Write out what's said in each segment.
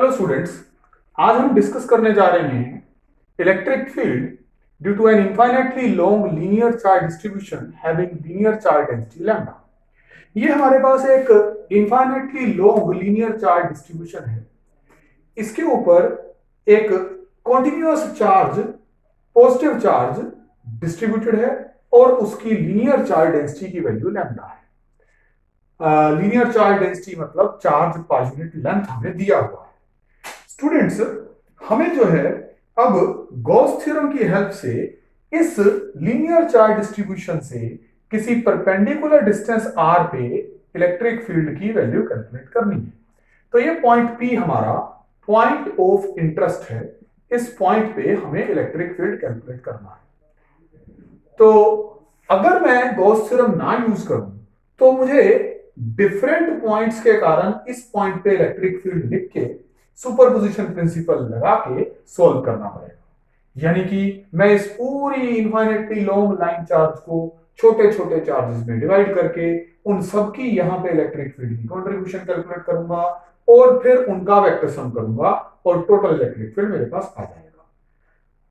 Hello students, आज हम discuss करने जा रहे हैं electric field due to an infinitely long linear charge distribution having linear charge density lambda. ये हमारे पास एक infinitely long linear charge distribution है। इसके ऊपर एक continuous charge, positive charge distributed है और उसकी लीनियर चार्ज डेंसिटी की वैल्यू लैम्डा है। लीनियर चार्ज डेंसिटी मतलब चार्ज पर यूनिट लेंथ हमें दिया हुआ है। स्टूडेंट्स, हमें जो है अब गॉस थ्योरम की हेल्प से इस लीनियर चार्ज डिस्ट्रीब्यूशन से किसी परपेंडिकुलर डिस्टेंस आर पे इलेक्ट्रिक फील्ड की वैल्यू कैलकुलेट करनी है। तो ये पॉइंट पी हमारा पॉइंट ऑफ इंटरेस्ट है। इस पॉइंट पे हमें इलेक्ट्रिक फील्ड कैलकुलेट करना है। तो अगर मैं गॉस थ्योरम ना यूज करूं तो मुझे डिफरेंट पॉइंट्स के कारण इस पॉइंट पे इलेक्ट्रिक फील्ड लिख के सुपरपोजिशन प्रिंसिपल लगा के सॉल्व करना पड़ेगा। यानी कि मैं इस पूरी इनफाइनाइटली लॉन्ग लाइन चार्ज को छोटे छोटे चार्जेस में डिवाइड करके उन सबकी यहां पे इलेक्ट्रिक फील्ड की कंट्रीब्यूशन कैलकुलेट करूंगा और फिर उनका वेक्टर सम करूंगा और टोटल इलेक्ट्रिक फील्ड मेरे पास आ जाएगा।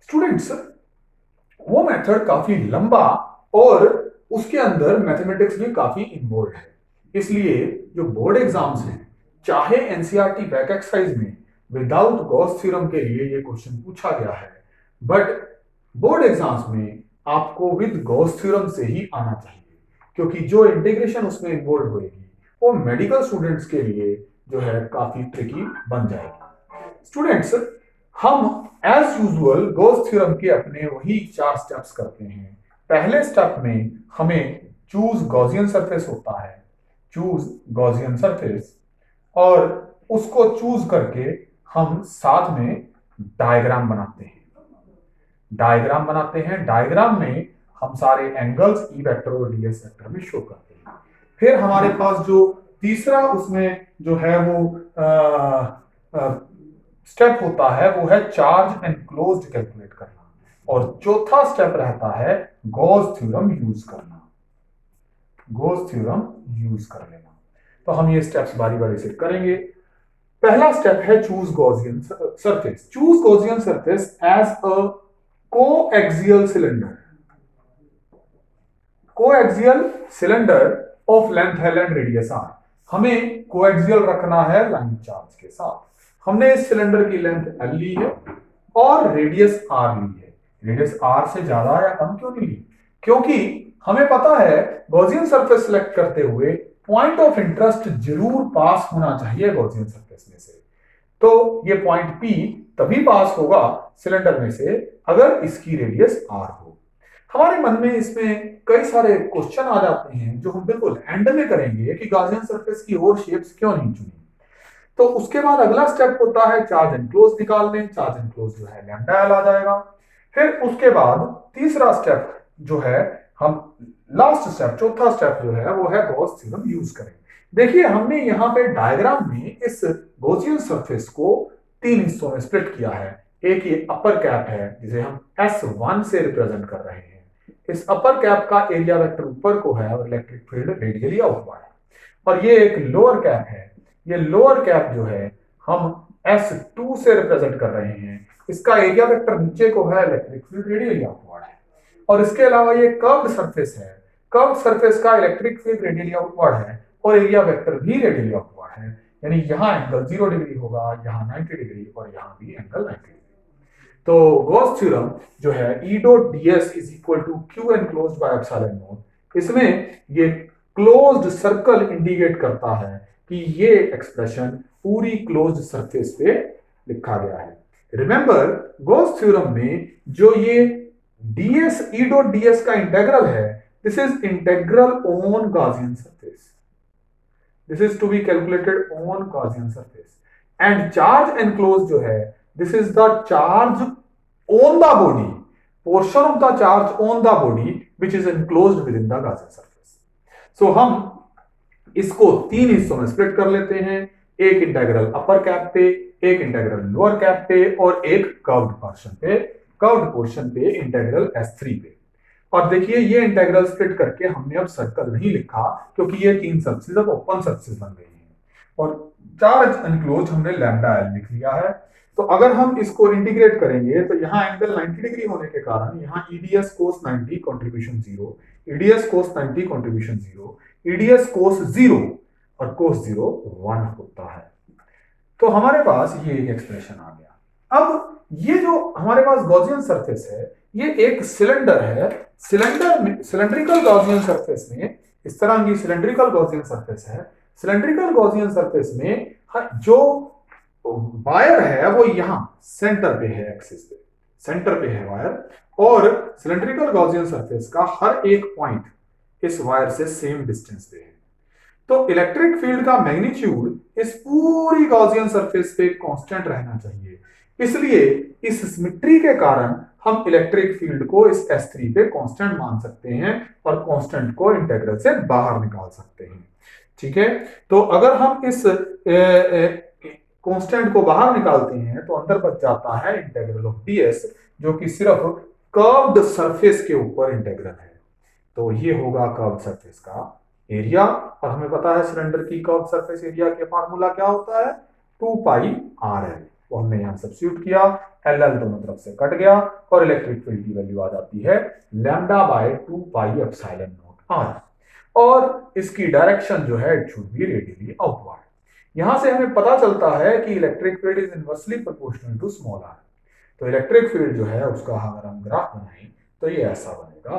स्टूडेंट्स, वो मेथड काफी लंबा और उसके अंदर मैथमेटिक्स भी काफी इन्वॉल्व है। इसलिए जो बोर्ड एग्जाम्स हैं, चाहे एनसीईआरटी बैक एक्सरसाइज में विदाउट गॉस थ्योरम के लिए ये क्वेश्चन पूछा गया है, बट बोर्ड एग्जाम्स में आपको विद गॉस थ्योरम से ही आना चाहिए, क्योंकि जो इंटीग्रेशन उसमें इन्वॉल्व होगी वो मेडिकल स्टूडेंट्स के लिए जो है काफी ट्रिकी बन जाएगी। स्टूडेंट्स, हम एज यूजुअल गॉस थ्योरम के अपने वही 4 स्टेप्स करते हैं। पहले स्टेप में हमें चूज गॉसियन सरफेस होता है, चूज गॉसियन सरफेस, और उसको चूज करके हम साथ में डायग्राम बनाते हैं। डायग्राम में हम सारे एंगल्स ई वेक्टर और डीएस वेक्टर में शो करते हैं। फिर हमारे पास जो तीसरा उसमें जो है वो स्टेप होता है वो है चार्ज एनक्लोज्ड कैलकुलेट करना, और चौथा स्टेप रहता है गॉस थ्योरम यूज करना, गॉस थ्योरम यूज कर लेना। तो हम ये स्टेप्स बारी बारी से करेंगे। पहला स्टेप है choose Gaussian surface. Choose Gaussian surface as a coaxial cylinder. Coaxial cylinder of length L and radius R. हमें कोएक्सियल रखना है लाइन चार्ज के साथ। हमने इस सिलेंडर की लेंथ एल ली है और रेडियस आर ली है। रेडियस आर से ज्यादा या कम क्यों नहीं ली? क्योंकि हमें पता है गॉसियन सरफेस सिलेक्ट करते हुए पॉइंट ऑफ इंटरेस्ट जरूर पास होना चाहिए गॉसियन सरफेस में से। तो ये पॉइंट पी तभी पास होगा सिलेंडर में से अगर इसकी रेडियस आर हो। हमारे मन में इसमें कई सारे क्वेश्चन आ जाते हैं जो हम बिल्कुल एंड में करेंगे कि गॉसियन सरफेस की और शेप्स क्यों नहीं चुनी। तो उसके बाद अगला स्टेप होता है चार्ज एनक्लोज निकालने। चार्ज एनक्लोज जो है लैम्डा एल आ जाएगा। फिर उसके बाद तीसरा स्टेप जो है, हम लास्ट स्टेप, चौथा स्टेप जो है वो है गॉस थ्योरम यूज करेंगे। देखिए, हमने यहाँ पे डायग्राम में इस गॉसियन सरफेस को 3 हिस्सों में स्प्लिट किया है। एक ये अपर कैप है जिसे हम S1 से रिप्रेजेंट कर रहे हैं। इस अपर कैप का एरिया वेक्टर ऊपर को है और इलेक्ट्रिक फील्ड रेडियली आउटवर्ड है। और ये एक लोअर कैप है। ये लोअर कैप जो है हम S2 से रिप्रेजेंट कर रहे हैं। इसका एरिया वेक्टर नीचे को है, इलेक्ट्रिक फील्ड रेडियली आउटवर्ड है। और इसके अलावा ये कर्व्ड सरफेस है। कर्व्ड सरफेस का इलेक्ट्रिक फील्ड रेडियली आउटवर्ड है और एरिया वेक्टर भी रेडियली आउटवर्ड है। यानी यहाँ एंगल 0 डिग्री होगा, यहाँ 90 डिग्री और यहाँ भी एंगल 90 डिग्री। तो गॉस थ्योरम जो है E dot ds is equal to Q enclosed by epsilon naught, इसमें ये क्लोज्ड सर्कल इंडिकेट करता है कि ये एक्सप्रेशन पूरी क्लोज्ड सरफेस पे लिखा गया है। रिमेंबर, गॉस थ्योरम में जो ये ds E डॉट ds का इंटेग्रल है, this is integral on Gaussian surface. This is to be calculated on Gaussian surface. And charge enclose जो है, this is the charge on the body, portion of the charge on the body which is enclosed within the Gaussian surface. So हम इसको 3 हिस्सों में split कर लेते हैं। एक इंटेग्रल अपर कैप पे, एक इंटेग्रल लोअर कैप पे और एक कर्व्ड पोर्शन पे। कर्व्ड पोर्शन पे इंटेग्रल S3 पे। और देखिए, ये इंटेग्रल स्प्लिट करके हमने अब सर्कल नहीं लिखा क्योंकि ये 3 सरफेस अब ओपन सरफेस बन गई हैं। और चार्ज एनक्लोज हमने लैम्डा एल लिख लिया है। तो अगर हम इसको इंटीग्रेट करेंगे तो यहाँ एंगल 90 डिग्री होने के कारण यहाँ ईडीएस कोस 90 कंट्रीब्यूशन 0, ईडीएस कोस 90 कंट्रीब्यूशन 0, ईडीएस कोस 0 और कोस 0 1 होता है। तो हमारे पास ये एक एक्सप्रेशन आ गया। अब ये जो हमारे पास गॉसियन सरफेस है ये एक सिलेंडर है। सिलेंडर में सिलेंड्रिकल गॉसियन सरफेस में इस तरह की सिलेंड्रिकल गॉसियन सरफेस है। सिलेंड्रिकल गॉसियन सरफेस में जो वायर है वो यहाँ सेंटर पे है, एक्सिस पे सेंटर पे है वायर, और सिलेंड्रिकल गॉसियन सरफेस का हर एक पॉइंट इस वायर से सेम डिस्टेंस पे है। तो इलेक्ट्रिक फील्ड का मैग्नीट्यूड इस पूरी गॉसियन सरफेस पे कांस्टेंट रहना चाहिए। इसलिए इस सिमेट्री के कारण हम इलेक्ट्रिक फील्ड को इस S3 पे कांस्टेंट मान सकते हैं और कांस्टेंट को इंटीग्रल से बाहर निकाल सकते हैं। ठीक है, तो अगर हम इस कांस्टेंट को बाहर निकालते हैं तो अंदर बच जाता है इंटीग्रल ऑफ ds, जो कि सिर्फ कर्व्ड सरफेस के ऊपर इंटीग्रल है। तो ये होगा कर्व्ड सरफेस का एरिया, और हमें पता है सिलेंडर की कर्व्ड सरफेस एरिया के फार्मूला क्या होता है, 2 पाई RL। तो हमने यहां सब्स्टिट्यूट किया, LL दोनों तरफ से कट गया और इलेक्ट्रिक फील्ड की वैल्यू आ जाती है lambda by 2 pi epsilon naught R, और इसकी डायरेक्शन जो है it should be radially outward. यहां से हमें पता चलता है कि electric field is inversely proportional to small r। तो इलेक्ट्रिक फील्ड जो है उसका अगर हम ग्राफ बनाएं तो ये ऐसा बनेगा,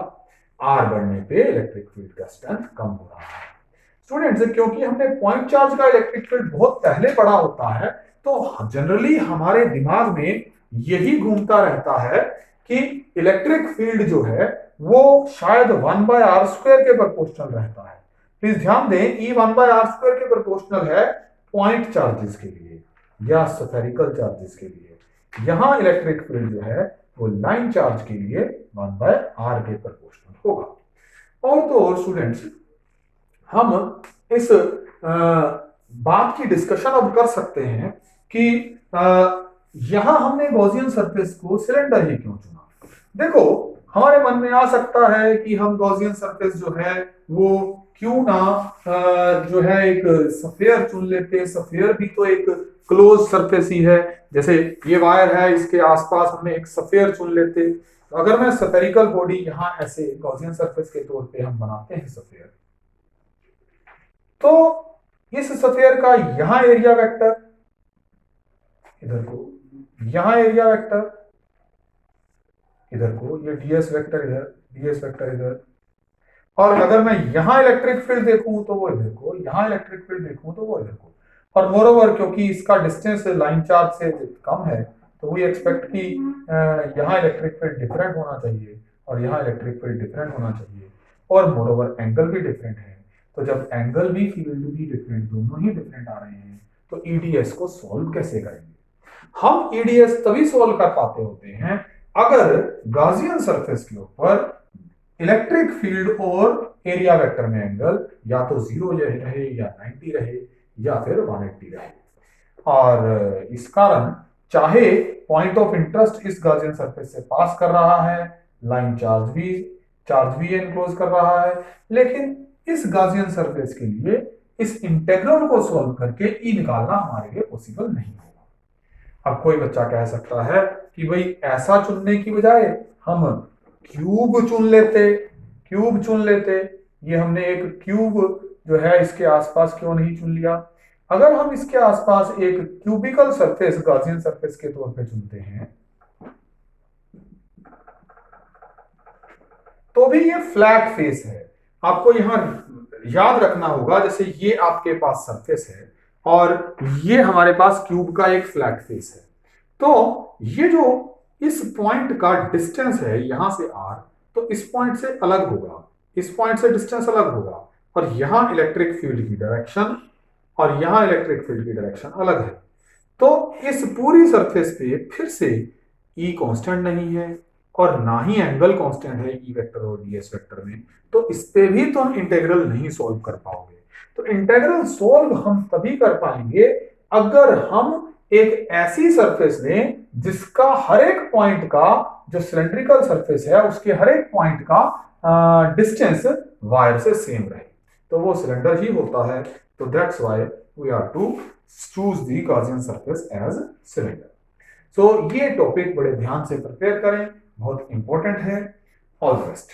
r बढ़ने पे इलेक्ट्रिक फील्ड का स्ट्रेंथ कम हो रहा है। स्टूडेंट्स, क्योंकि हमने पॉइंट चार्ज का इलेक्ट्रिक फील्ड बहुत पहले पढ़ा होता है तो जनरली हमारे दिमाग में यही घूमता रहता है कि इलेक्ट्रिक फील्ड जो है वो शायद 1/r² के प्रोपोर्शनल रहता है। प्लीज ध्यान दें, E 1/r² के प्रोपोर्शनल है पॉइंट चार्जेस के लिए या स्फेरिकल चार्जेस के लिए। यहां इलेक्ट्रिक फील्ड जो है वो लाइन चार्ज के लिए 1/r के प्रोपोर्शनल होगा। और तो और स्टूडेंट्स, हम इस बात की डिस्कशन अब कर सकते हैं कि यहां हमने गॉसियन सरफेस को सिलेंडर ही क्यों चुना। देखो, हमारे मन में आ सकता है कि हम गॉसियन सरफेस जो है वो क्यों ना जो है एक स्फीयर चुन लेते। स्फीयर भी तो एक क्लोज सरफेस ही है, जैसे ये वायर है इसके आसपास हमने एक स्फीयर चुन लेते। अगर मैं स्फेरिकल बॉडी यहाँ ऐसे गॉसियन सरफेस के तौर पे हम बनाते हैं स्फीयर, तो इस स्फीयर का यहां एरिया वेक्टर इधर को, यहां एरिया वेक्टर इधर को, ये ds वेक्टर इधर, ds वेक्टर इधर, और अगर मैं यहां इलेक्ट्रिक फील्ड देखूं तो वो इधर को, यहां इलेक्ट्रिक फील्ड देखूं तो वो इधर को। और मोरोवर क्योंकि इसका डिस्टेंस लाइन चार्ज से कम है तो वी एक्सपेक्ट कि यहां इलेक्ट्रिक फील्ड डिफरेंट होना चाहिए और यहां इलेक्ट्रिक फील्ड डिफरेंट होना चाहिए, और मोरोवर एंगल भी डिफरेंट है। तो जब एंगल भी फील्ड भी डिफरेंट, दोनों ही डिफरेंट आ रहे हैं, तो ईडीएस को सॉल्व कैसे करेंगे। हम ईडीएस तभी सॉल्व कर पाते होते हैं अगर गॉसियन सरफेस के ऊपर इलेक्ट्रिक फील्ड और एरिया वेक्टर में एंगल या तो 0 रहे या 90 रहे या फिर 180 रहे। और इस कारण चाहे पॉइंट ऑफ इंटरेस्ट इस गॉसियन सरफेस से पास कर रहा है, लाइन चार्ज भी एनक्लोज कर रहा है, लेकिन इस गॉसियन सरफेस के लिए इस इंटीग्रल को सॉल्व करके ई निकालना हमारे लिए पॉसिबल नहीं होगा। अब कोई बच्चा कह सकता है कि भाई ऐसा चुनने की बजाय हम क्यूब चुन लेते। ये हमने एक क्यूब जो है इसके आसपास क्यों नहीं चुन लिया। अगर हम इसके आसपास एक क्यूबिकल सरफेस गॉसियन सरफेस के तौर पे चुनते हैं तो भी ये फ्लैट फेस है। आपको यहां याद रखना होगा, जैसे ये आपके पास सरफेस है और ये हमारे पास क्यूब का एक फ्लैट फेस है, तो ये जो इस पॉइंट का डिस्टेंस है यहां से r, तो इस पॉइंट से अलग होगा, इस पॉइंट से डिस्टेंस अलग होगा, और यहां इलेक्ट्रिक फील्ड की डायरेक्शन और यहां इलेक्ट्रिक फील्ड की डायरेक्शन अलग है। तो इस पूरी सरफेस पे फिर से E कांस्टेंट नहीं है और ना ही एंगल कांस्टेंट है E वेक्टर और ds वेक्टर में, तो इस पे भी तुम इंटीग्रल नहीं सॉल्व कर पाओगे। तो इंटीग्रल सॉल्व हम तभी कर पाएंगे अगर हम एक ऐसी सरफेस लें जिसका हर एक पॉइंट का, जो सिलेंड्रिकल सरफेस है उसके हर एक पॉइंट का डिस्टेंस वायर से सेम रहे, तो वो सिलेंडर ही होता है। तो that's why we are to choose the Gaussian surface as cylinder. So ये टॉपिक बड़े ध्यान से प्रिपेयर करें, बहुत इंपॉर्टेंट है। All the best.